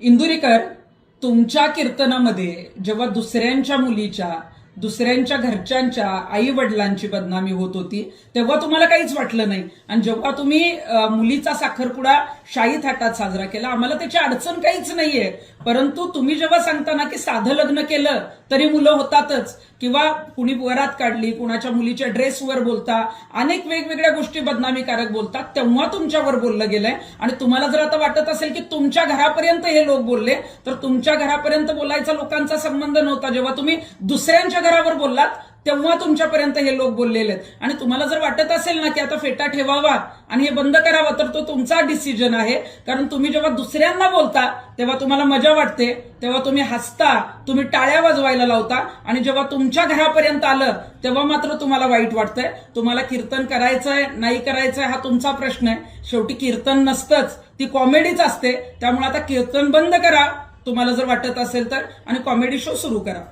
इंदुरीकर, तुमच्या कीर्तनामध्ये जेव्हा दुसऱ्यांच्या मुलीच्या, दुसऱ्यांच्या घरच्यांच्या आई वडिलांची बदनामी होत होती तेव्हा तुम्हाला काहीच वाटलं नाही, आणि जेव्हा तुम्ही मुलीचा साखरपुडा शाही थाटात साजरा केला आम्हाला त्याची अडचण काहीच नाहीये. परंतु तुम्ही जेव्हा सांगता ना की साधं लग्न केलं तरी मुलं होतातच, किंवा कुणी वरात काढली, कुणाच्या मुलीच्या ड्रेसवर बोलता, अनेक वेगवेगळ्या गोष्टी बदनामीकारक बोलतात, तेव्हा तुमच्यावर बोललं गेलंय. आणि तुम्हाला जर आता वाटत असेल की तुमच्या घरापर्यंत हे लोक बोलले, तर तुमच्या घरापर्यंत बोलायचा लोकांचा संबंध नव्हता. जेव्हा तुम्ही दुसऱ्यांच्या घरावर बोललात तेव्हा तुमच्यापर्यंत हे लोक बोललेले आहेत. आणि तुम्हाला जर वाटत असेल ना की आता फेटा ठेवावा आणि हे बंद करावं, तर तो तुमचा डिसिजन आहे. कारण तुम्ही जेव्हा दुसऱ्यांना बोलता तेव्हा तुम्हाला मजा वाटते, तेव्हा तुम्ही हसता, तुम्ही टाळ्या वाजवायला लावता, आणि जेव्हा तुमच्या घरापर्यंत आलं तेव्हा मात्र तुम्हाला वाईट वाटतंय. तुम्हाला कीर्तन करायचंय नाही करायचंय हा तुमचा प्रश्न आहे. शेवटी कीर्तन नसतंच, ती कॉमेडीच असते. त्यामुळे आता कीर्तन बंद करा तुम्हाला जर वाटत असेल तर, आणि कॉमेडी शो सुरू करा.